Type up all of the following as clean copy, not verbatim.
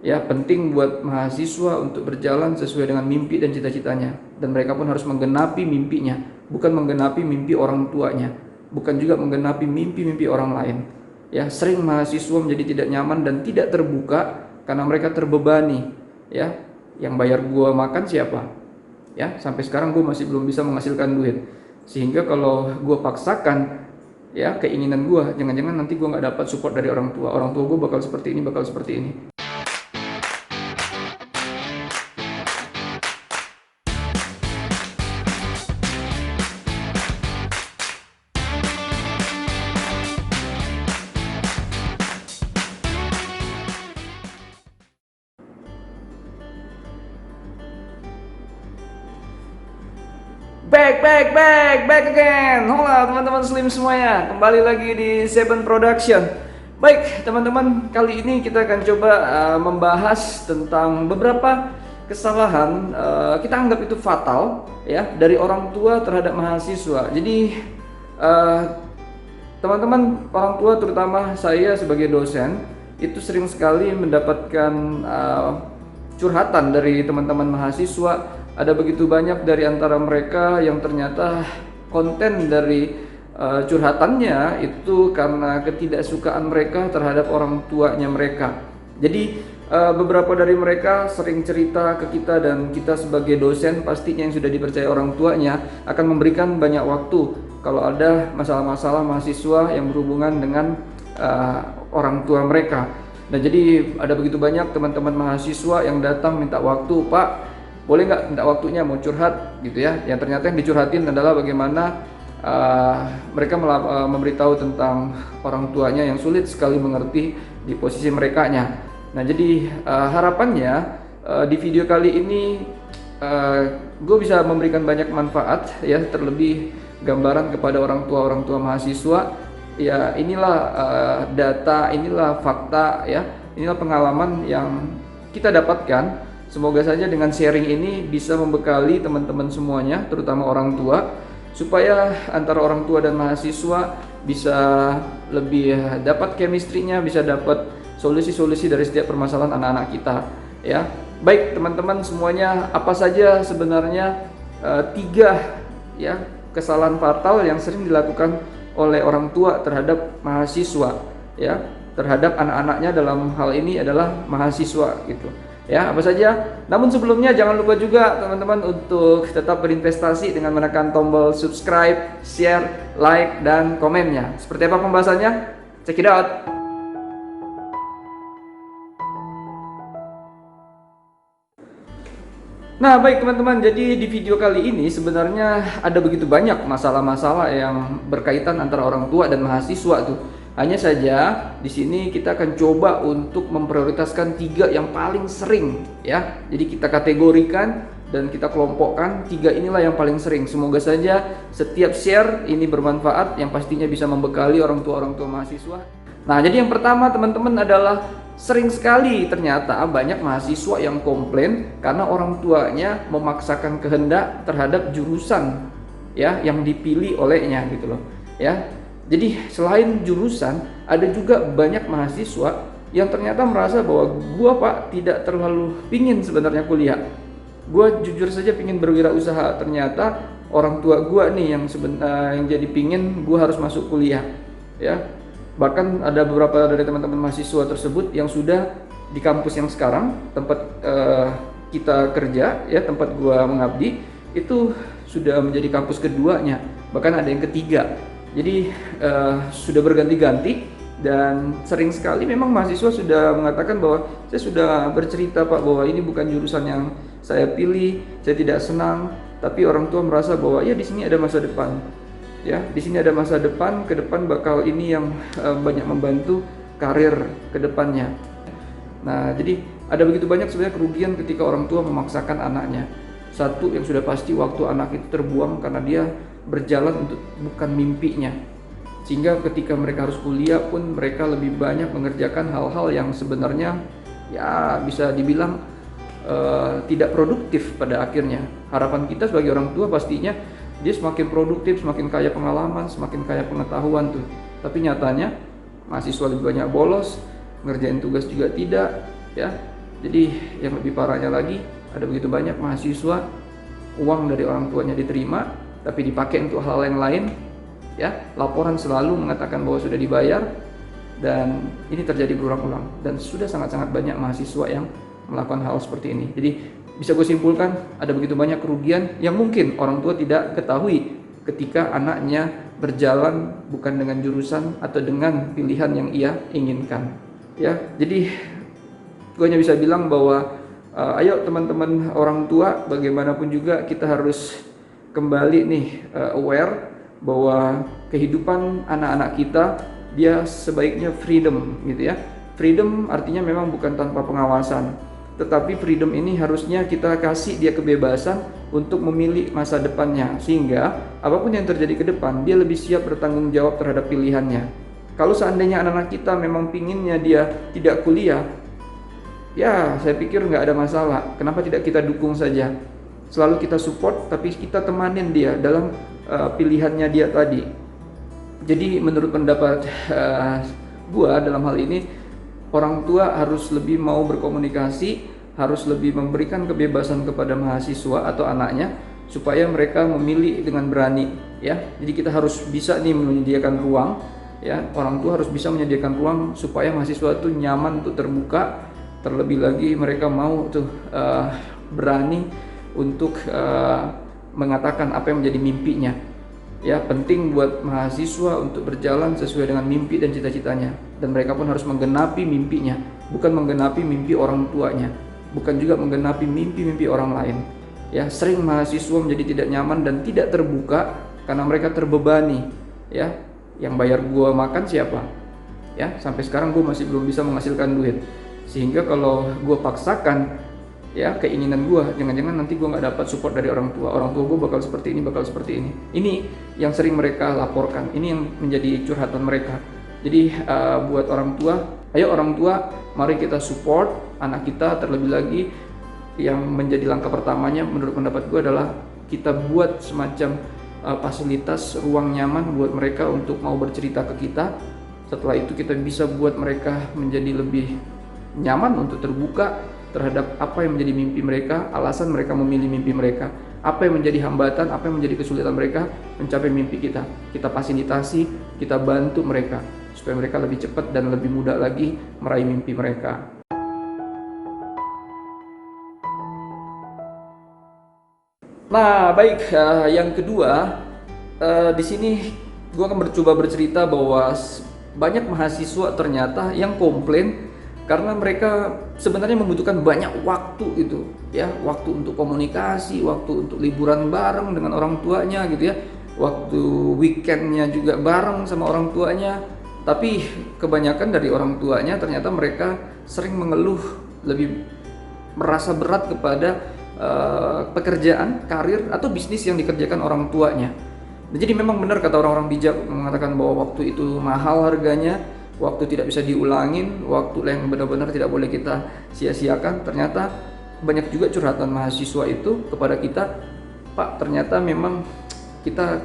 Ya, penting buat mahasiswa untuk berjalan sesuai dengan mimpi dan cita-citanya, dan mereka pun harus menggenapi mimpinya, bukan menggenapi mimpi orang tuanya, bukan juga menggenapi mimpi-mimpi orang lain. Ya, sering mahasiswa menjadi tidak nyaman dan tidak terbuka karena mereka terbebani. Ya, yang bayar gua makan siapa? Ya, sampai sekarang gua masih belum bisa menghasilkan duit, sehingga kalau gua paksakan ya keinginan gua, jangan-jangan nanti gua nggak dapat support dari orang tua. Orang tua gua bakal seperti ini, bakal seperti ini. Back again. Hola teman-teman Slim semuanya, kembali lagi di Seven Production. Baik teman-teman, kali ini kita akan coba membahas tentang beberapa kesalahan kita anggap itu fatal ya dari orang tua terhadap mahasiswa. Jadi teman-teman orang tua, terutama saya sebagai dosen, itu sering sekali mendapatkan curhatan dari teman-teman mahasiswa. Ada begitu banyak dari antara mereka yang ternyata konten dari curhatannya itu karena ketidaksukaan mereka terhadap orang tuanya mereka. Jadi beberapa dari mereka sering cerita ke kita, dan kita sebagai dosen pastinya yang sudah dipercaya orang tuanya akan memberikan banyak waktu kalau ada masalah-masalah mahasiswa yang berhubungan dengan orang tua mereka. Nah, jadi ada begitu banyak teman-teman mahasiswa yang datang minta waktu, Pak, boleh nggak minta waktunya mau curhat gitu ya. Yang ternyata yang dicurhatin adalah bagaimana mereka memberitahu tentang orang tuanya yang sulit sekali mengerti di posisi merekanya. Nah, jadi harapannya di video kali ini gue bisa memberikan banyak manfaat ya, terlebih gambaran kepada orang tua mahasiswa. Ya, inilah data, inilah fakta ya, inilah pengalaman yang kita dapatkan. Semoga saja dengan sharing ini bisa membekali teman-teman semuanya, terutama orang tua, supaya antara orang tua dan mahasiswa bisa lebih dapat chemistry-nya, bisa dapat solusi-solusi dari setiap permasalahan anak-anak kita ya. Baik teman-teman semuanya, apa saja sebenarnya tiga ya kesalahan fatal yang sering dilakukan oleh orang tua terhadap mahasiswa ya, terhadap anak-anaknya, dalam hal ini adalah mahasiswa gitu ya. Apa saja? Namun sebelumnya jangan lupa juga teman-teman untuk tetap berinvestasi dengan menekan tombol subscribe, share, like, dan komennya. Seperti apa pembahasannya? Check it out. Nah, baik teman-teman, jadi di video kali ini sebenarnya ada begitu banyak masalah-masalah yang berkaitan antara orang tua dan mahasiswa tuh. Hanya saja di sini kita akan coba untuk memprioritaskan tiga yang paling sering ya. Jadi kita kategorikan dan kita kelompokkan tiga inilah yang paling sering. Semoga saja setiap share ini bermanfaat, yang pastinya bisa membekali orang tua mahasiswa. Nah, jadi yang pertama teman-teman adalah sering sekali ternyata banyak mahasiswa yang komplain karena orang tuanya memaksakan kehendak terhadap jurusan ya yang dipilih olehnya gitu loh ya. Jadi selain jurusan, ada juga banyak mahasiswa yang ternyata merasa bahwa gua Pak tidak terlalu pingin sebenarnya kuliah. Gua jujur saja pingin berwirausaha, ternyata orang tua gua nih yang yang jadi pingin gua harus masuk kuliah ya. Bahkan ada beberapa dari teman-teman mahasiswa tersebut yang sudah di kampus yang sekarang tempat kita kerja ya, tempat gua mengabdi, itu sudah menjadi kampus keduanya, bahkan ada yang ketiga. Jadi sudah berganti-ganti, dan sering sekali memang mahasiswa sudah mengatakan bahwa saya sudah bercerita Pak bahwa ini bukan jurusan yang saya pilih, saya tidak senang, tapi orang tua merasa bahwa ya di sini ada masa depan. Ya, di sini ada masa depan, ke depan bakal ini yang banyak membantu karir ke depannya. Nah, jadi ada begitu banyak sebenarnya kerugian ketika orang tua memaksakan anaknya. Satu yang sudah pasti, waktu anak itu terbuang karena dia berjalan untuk bukan mimpinya. Sehingga ketika mereka harus kuliah pun mereka lebih banyak mengerjakan hal-hal yang sebenarnya ya bisa dibilang tidak produktif pada akhirnya. Harapan kita sebagai orang tua pastinya dia semakin produktif, semakin kaya pengalaman, semakin kaya pengetahuan tuh. Tapi nyatanya mahasiswa lebih banyak bolos, ngerjain tugas juga tidak ya. Jadi yang lebih parahnya lagi, ada begitu banyak mahasiswa uang dari orang tuanya diterima tapi dipakai untuk hal yang lain, ya. Laporan selalu mengatakan bahwa sudah dibayar, dan ini terjadi berulang-ulang, dan sudah sangat-sangat banyak mahasiswa yang melakukan hal seperti ini. Jadi bisa gue simpulkan, ada begitu banyak kerugian yang mungkin orang tua tidak ketahui ketika anaknya berjalan bukan dengan jurusan atau dengan pilihan yang ia inginkan, ya. Jadi gue hanya bisa bilang bahwa ayo teman-teman orang tua, bagaimanapun juga kita harus kembali nih aware bahwa kehidupan anak-anak kita dia sebaiknya freedom gitu ya. Freedom artinya memang bukan tanpa pengawasan, tetapi freedom ini harusnya kita kasih dia kebebasan untuk memilih masa depannya, sehingga apapun yang terjadi ke depan dia lebih siap bertanggung jawab terhadap pilihannya. Kalau seandainya anak-anak kita memang pinginnya dia tidak kuliah, ya saya pikir nggak ada masalah. Kenapa tidak kita dukung saja? Selalu kita support, tapi kita temanin dia dalam pilihannya dia tadi. Jadi menurut pendapat gua dalam hal ini, orang tua harus lebih mau berkomunikasi, harus lebih memberikan kebebasan kepada mahasiswa atau anaknya supaya mereka memilih dengan berani, ya. Jadi kita harus bisa nih menyediakan ruang, ya. Orang tua harus bisa menyediakan ruang supaya mahasiswa itu nyaman untuk terbuka, terlebih lagi mereka mau tuh berani untuk mengatakan apa yang menjadi mimpinya. Ya, penting buat mahasiswa untuk berjalan sesuai dengan mimpi dan cita-citanya, dan mereka pun harus menggenapi mimpinya, bukan menggenapi mimpi orang tuanya, bukan juga menggenapi mimpi-mimpi orang lain. Ya, sering mahasiswa menjadi tidak nyaman dan tidak terbuka karena mereka terbebani. Ya, yang bayar gua makan siapa? Ya, sampai sekarang gua masih belum bisa menghasilkan duit, sehingga kalau gua paksakan ya keinginan gue, jangan-jangan nanti gue nggak dapat support dari orang tua gue bakal seperti ini, bakal seperti ini. Ini yang sering mereka laporkan, ini yang menjadi curhatan mereka. Jadi buat orang tua, ayo orang tua, mari kita support anak kita. Terlebih lagi yang menjadi langkah pertamanya menurut pendapat gue adalah kita buat semacam fasilitas ruang nyaman buat mereka untuk mau bercerita ke kita. Setelah itu kita bisa buat mereka menjadi lebih nyaman untuk terbuka terhadap apa yang menjadi mimpi mereka, alasan mereka memilih mimpi mereka, apa yang menjadi hambatan, apa yang menjadi kesulitan mereka mencapai mimpi kita. Kita fasilitasi, kita bantu mereka supaya mereka lebih cepat dan lebih mudah lagi meraih mimpi mereka. Nah, baik, yang kedua, di sini gue akan mencoba bercerita bahwa banyak mahasiswa ternyata yang komplain karena mereka sebenarnya membutuhkan banyak waktu gitu ya, waktu untuk komunikasi, waktu untuk liburan bareng dengan orang tuanya gitu ya, waktu weekendnya juga bareng sama orang tuanya. Tapi kebanyakan dari orang tuanya ternyata mereka sering mengeluh, lebih merasa berat kepada pekerjaan, karir atau bisnis yang dikerjakan orang tuanya. Jadi memang benar kata orang-orang bijak mengatakan bahwa waktu itu mahal harganya, waktu tidak bisa diulangin, waktu yang benar-benar tidak boleh kita sia-siakan. Ternyata banyak juga curhatan mahasiswa itu kepada kita, Pak, ternyata memang kita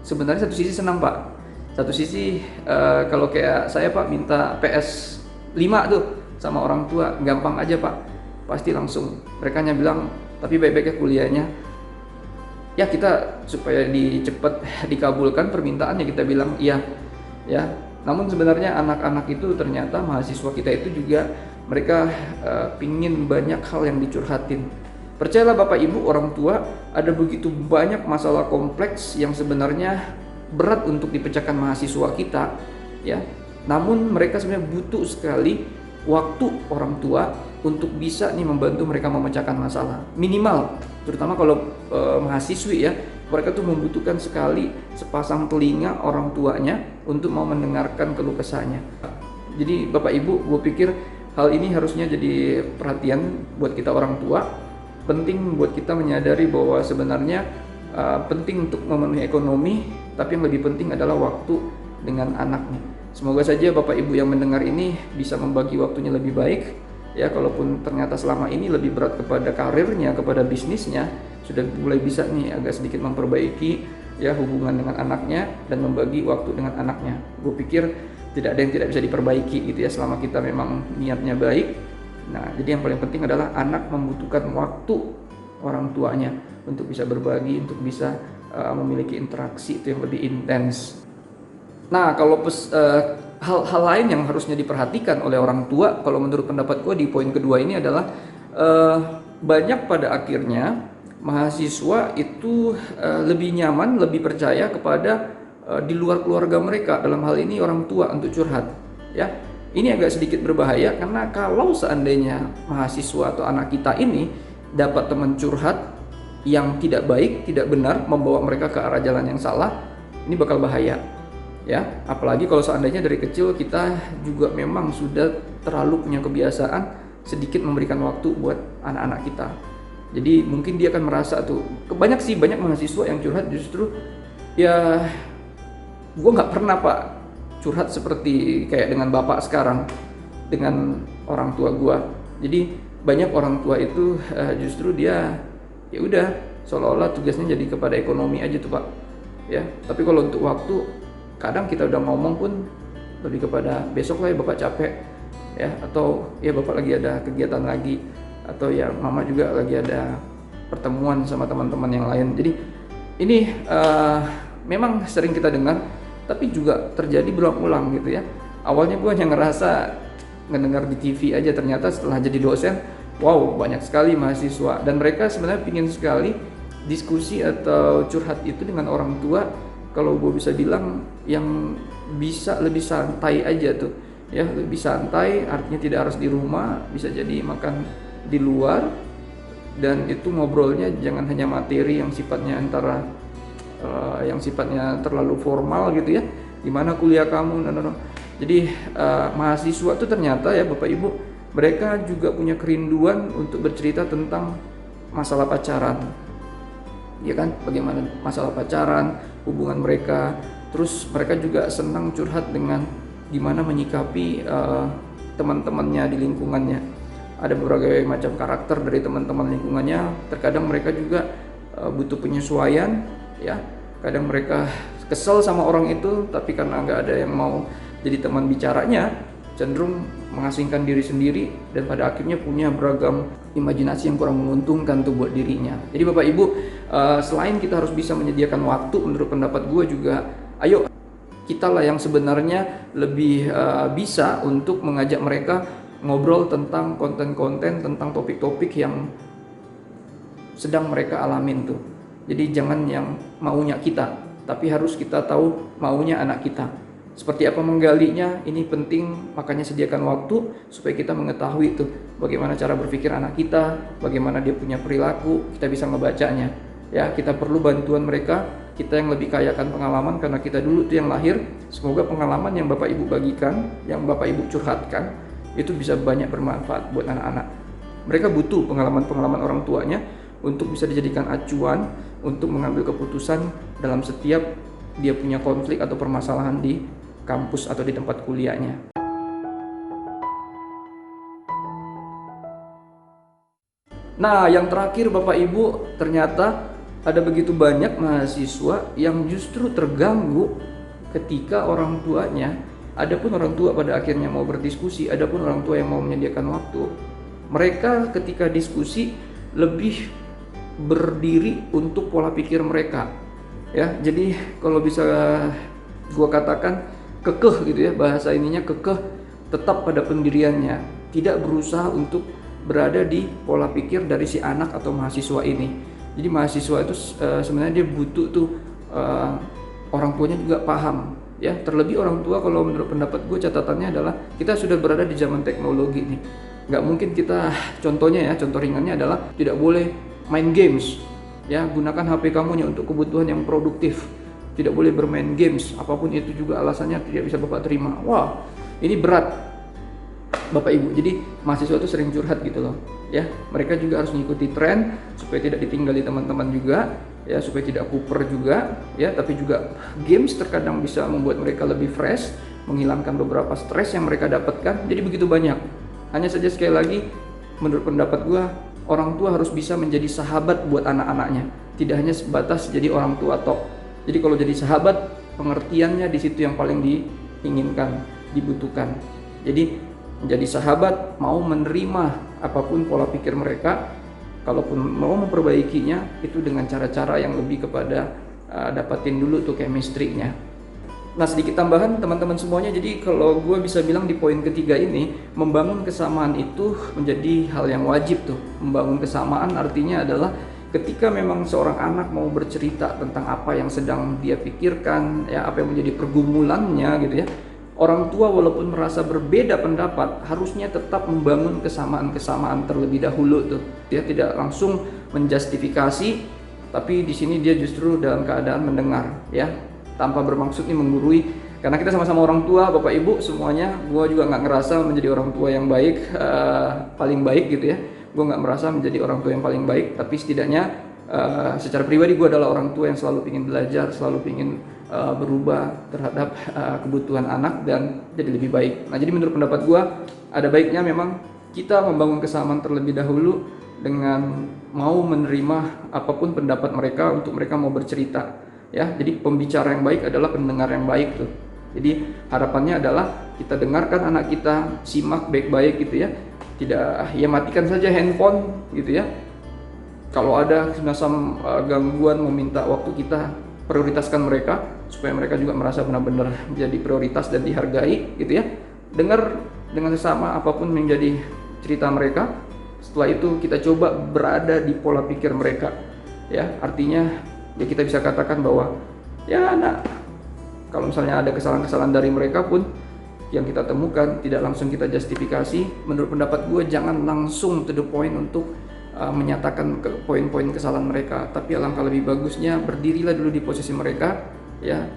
sebenarnya satu sisi senang Pak, satu sisi kalau kayak saya Pak minta PS 5 tuh sama orang tua, gampang aja Pak, pasti langsung. Mereka hanya bilang, tapi baik-baiknya kuliahnya ya, kita supaya cepet dikabulkan permintaannya kita bilang iya ya. Namun sebenarnya anak-anak itu ternyata mahasiswa kita itu juga mereka pingin banyak hal yang dicurhatin. Percayalah Bapak Ibu orang tua, ada begitu banyak masalah kompleks yang sebenarnya berat untuk dipecahkan mahasiswa kita ya. Namun mereka sebenarnya butuh sekali waktu orang tua untuk bisa nih membantu mereka memecahkan masalah. Minimal, terutama kalau mahasiswi ya, mereka tuh membutuhkan sekali sepasang telinga orang tuanya untuk mau mendengarkan keluh kesahnya. Jadi Bapak Ibu, gue pikir hal ini harusnya jadi perhatian buat kita orang tua. Penting buat kita menyadari bahwa sebenarnya penting untuk memenuhi ekonomi, tapi yang lebih penting adalah waktu dengan anaknya. Semoga saja Bapak Ibu yang mendengar ini bisa membagi waktunya lebih baik. Ya, kalaupun ternyata selama ini lebih berat kepada karirnya, kepada bisnisnya, sudah mulai bisa nih agak sedikit memperbaiki ya hubungan dengan anaknya dan membagi waktu dengan anaknya. Gue pikir tidak ada yang tidak bisa diperbaiki gitu ya, selama kita memang niatnya baik Nah, jadi yang paling penting adalah anak membutuhkan waktu orang tuanya untuk bisa berbagi, untuk bisa memiliki interaksi itu yang lebih intens. Nah, kalau hal-hal lain yang harusnya diperhatikan oleh orang tua, kalau menurut pendapat gue di poin kedua ini adalah banyak pada akhirnya mahasiswa itu lebih nyaman, lebih percaya kepada di luar keluarga mereka, dalam hal ini orang tua, untuk curhat. Ya, ini agak sedikit berbahaya karena kalau seandainya mahasiswa atau anak kita ini dapat teman curhat yang tidak baik, tidak benar, membawa mereka ke arah jalan yang salah, ini bakal bahaya. Ya, apalagi kalau seandainya dari kecil kita juga memang sudah terlalu punya kebiasaan sedikit memberikan waktu buat anak-anak kita. Jadi mungkin dia akan merasa tuh, banyak mahasiswa yang curhat justru ya, gue nggak pernah pak curhat seperti kayak dengan bapak sekarang, dengan orang tua gue. Jadi banyak orang tua itu justru dia ya udah seolah-olah tugasnya jadi kepada ekonomi aja tuh pak. Ya, tapi kalau untuk waktu kadang kita udah ngomong pun lebih kepada besok lah ya bapak capek ya, atau ya bapak lagi ada kegiatan lagi, atau ya mama juga lagi ada pertemuan sama teman-teman yang lain. Jadi ini memang sering kita dengar, tapi juga terjadi berulang-ulang gitu ya. Awalnya gue hanya ngerasa ngedengar di TV aja, ternyata setelah jadi dosen, wow, banyak sekali mahasiswa dan mereka sebenarnya pingin sekali diskusi atau curhat itu dengan orang tua. Kalau gue bisa bilang yang bisa lebih santai aja tuh ya, lebih santai artinya tidak harus di rumah, bisa jadi makan di luar, dan itu ngobrolnya jangan hanya materi yang sifatnya antara yang sifatnya terlalu formal gitu ya, gimana kuliah kamu, no. Jadi mahasiswa tuh ternyata ya Bapak Ibu, mereka juga punya kerinduan untuk bercerita tentang masalah pacaran, ya kan, bagaimana masalah pacaran, hubungan mereka. Terus mereka juga senang curhat dengan gimana menyikapi teman-temannya di lingkungannya. Ada berbagai macam karakter dari teman-teman lingkungannya. Terkadang mereka juga butuh penyesuaian, ya. Kadang mereka kesel sama orang itu, tapi karena nggak ada yang mau jadi teman bicaranya, cenderung mengasingkan diri sendiri dan pada akhirnya punya beragam imajinasi yang kurang menguntungkan tuh buat dirinya. Jadi Bapak Ibu, selain kita harus bisa menyediakan waktu, menurut pendapat gue juga, ayo kita lah yang sebenarnya lebih bisa untuk mengajak mereka ngobrol tentang konten-konten, tentang topik-topik yang sedang mereka alamin tuh. Jadi jangan yang maunya kita, tapi harus kita tahu maunya anak kita. Seperti apa menggalinya, ini penting, makanya sediakan waktu supaya kita mengetahui tuh bagaimana cara berpikir anak kita, bagaimana dia punya perilaku, kita bisa ngebacanya. Ya, kita perlu bantuan mereka, kita yang lebih kaya akan pengalaman karena kita dulu tuh yang lahir. Semoga pengalaman yang Bapak Ibu bagikan, yang Bapak Ibu curhatkan, itu bisa banyak bermanfaat buat anak-anak. Mereka butuh pengalaman-pengalaman orang tuanya untuk bisa dijadikan acuan untuk mengambil keputusan dalam setiap dia punya konflik atau permasalahan di kampus atau di tempat kuliahnya. Nah, yang terakhir Bapak Ibu, ternyata ada begitu banyak mahasiswa yang justru terganggu ketika orang tuanya, adapun orang tua pada akhirnya mau berdiskusi, adapun orang tua yang mau menyediakan waktu, mereka ketika diskusi lebih berdiri untuk pola pikir mereka. Ya, jadi kalau bisa gua katakan kekeh gitu ya, bahasa ininya kekeh, tetap pada pendiriannya, tidak berusaha untuk berada di pola pikir dari si anak atau mahasiswa ini. Jadi mahasiswa itu sebenarnya dia butuh tuh orang tuanya juga paham ya. Terlebih orang tua, kalau menurut pendapat gue catatannya adalah kita sudah berada di zaman teknologi nih. Nggak mungkin kita, contohnya ya, contoh ringannya adalah tidak boleh main games ya, gunakan HP kamu untuk kebutuhan yang produktif, tidak boleh bermain games, apapun itu juga alasannya tidak bisa Bapak terima. Wah, ini berat Bapak Ibu. Jadi mahasiswa itu sering curhat gitu loh ya, mereka juga harus mengikuti tren supaya tidak ditinggali teman-teman juga ya, supaya tidak kuper juga ya. Tapi juga games terkadang bisa membuat mereka lebih fresh, menghilangkan beberapa stres yang mereka dapatkan. Jadi begitu banyak. Hanya saja sekali lagi, menurut pendapat gua, orang tua harus bisa menjadi sahabat buat anak-anaknya, tidak hanya sebatas jadi orang tua tok. Jadi kalau jadi sahabat, pengertiannya di situ yang paling diinginkan, dibutuhkan. Jadi menjadi sahabat, mau menerima apapun pola pikir mereka, kalaupun mau memperbaikinya itu dengan cara-cara yang lebih kepada dapatin dulu tuh chemistry-nya. Nah, sedikit tambahan teman-teman semuanya, jadi kalau gue bisa bilang di poin ketiga ini, membangun kesamaan itu menjadi hal yang wajib tuh. Membangun kesamaan artinya adalah ketika memang seorang anak mau bercerita tentang apa yang sedang dia pikirkan, ya apa yang menjadi pergumulannya gitu ya, orang tua walaupun merasa berbeda pendapat, harusnya tetap membangun kesamaan-kesamaan terlebih dahulu tuh. Dia tidak langsung menjustifikasi, tapi di sini dia justru dalam keadaan mendengar, ya, tanpa bermaksud nih menggurui, karena kita sama-sama orang tua, bapak ibu semuanya. Gue juga nggak ngerasa menjadi orang tua yang baik, paling baik gitu ya. Gue nggak merasa menjadi orang tua yang paling baik, tapi setidaknya secara pribadi gue adalah orang tua yang selalu ingin belajar, selalu ingin berubah terhadap kebutuhan anak dan jadi lebih baik. Nah, jadi menurut pendapat gue, ada baiknya memang kita membangun kesamaan terlebih dahulu dengan mau menerima apapun pendapat mereka untuk mereka mau bercerita. Ya, jadi pembicara yang baik adalah pendengar yang baik tuh. Jadi harapannya adalah kita dengarkan anak kita, simak baik-baik gitu ya. Tidak, ya matikan saja handphone gitu ya. Kalau ada semacam gangguan meminta waktu, kita prioritaskan mereka supaya mereka juga merasa benar-benar menjadi prioritas dan dihargai gitu ya. Dengar dengan sesama apapun menjadi cerita mereka. Setelah itu kita coba berada di pola pikir mereka. Ya, artinya ya kita bisa katakan bahwa ya anak, kalau misalnya ada kesalahan-kesalahan dari mereka pun yang kita temukan, tidak langsung kita justifikasi. Menurut pendapat gue, jangan langsung to the point untuk menyatakan poin-poin kesalahan mereka, tapi alangkah lebih bagusnya berdirilah dulu di posisi mereka, ya,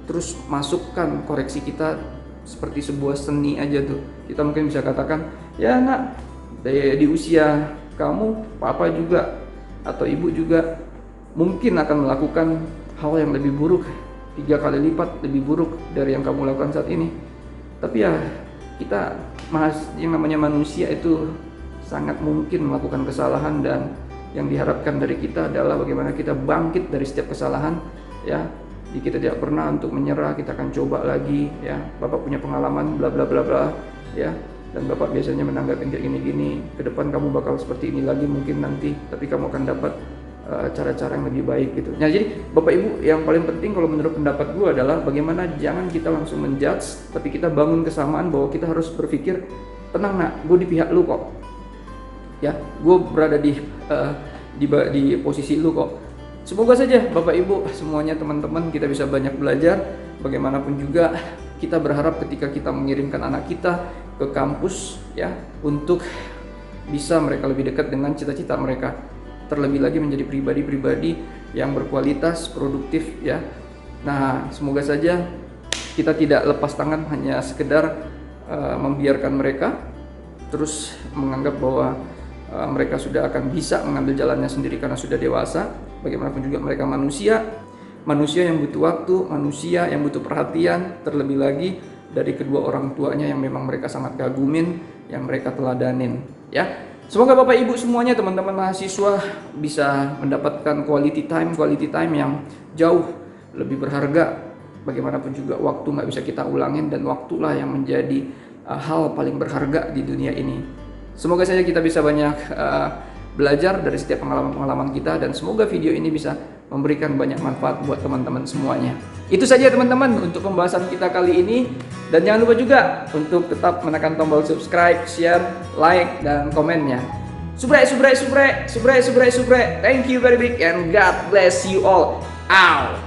terus masukkan koreksi kita seperti sebuah seni aja tuh. Kita mungkin bisa katakan, ya nak, di usia kamu, papa juga atau ibu juga mungkin akan melakukan hal yang lebih buruk, 3 kali lipat lebih buruk dari yang kamu lakukan saat ini. Tapi ya kita, yang namanya manusia itu sangat mungkin melakukan kesalahan, dan yang diharapkan dari kita adalah bagaimana kita bangkit dari setiap kesalahan, ya. Jadi kita tidak pernah untuk menyerah, kita akan coba lagi, ya. Bapak punya pengalaman bla bla bla bla, ya. Dan Bapak biasanya menanggapi kayak gini-gini, ke depan kamu bakal seperti ini lagi mungkin nanti, tapi kamu akan dapat cara-cara yang lebih baik gitu. Nah, jadi Bapak Ibu, yang paling penting kalau menurut pendapat gue adalah bagaimana jangan kita langsung menjudge, tapi kita bangun kesamaan bahwa kita harus berpikir, tenang nak, gue di pihak lu kok. Ya, gue berada di posisi lu kok. Semoga saja Bapak Ibu semuanya, teman-teman, kita bisa banyak belajar. Bagaimanapun juga kita berharap ketika kita mengirimkan anak kita ke kampus, ya, untuk bisa mereka lebih dekat dengan cita-cita mereka. Terlebih lagi menjadi pribadi-pribadi yang berkualitas, produktif, ya. Nah, semoga saja kita tidak lepas tangan hanya sekedar membiarkan mereka terus menganggap bahwa mereka sudah akan bisa mengambil jalannya sendiri karena sudah dewasa. Bagaimanapun juga mereka manusia yang butuh waktu, manusia yang butuh perhatian, terlebih lagi dari kedua orang tuanya yang memang mereka sangat kagumin, yang mereka teladanin, ya. Semoga Bapak Ibu semuanya, teman-teman mahasiswa, bisa mendapatkan quality time yang jauh lebih berharga. Bagaimanapun juga waktu nggak bisa kita ulangin, dan waktulah yang menjadi hal paling berharga di dunia ini. Semoga saja kita bisa banyak belajar dari setiap pengalaman-pengalaman kita, dan semoga video ini bisa memberikan banyak manfaat buat teman-teman semuanya. Itu saja teman-teman untuk pembahasan kita kali ini, dan jangan lupa juga untuk tetap menekan tombol subscribe, share, like, dan komennya. Subrek. Thank you very big and God bless you all. Out.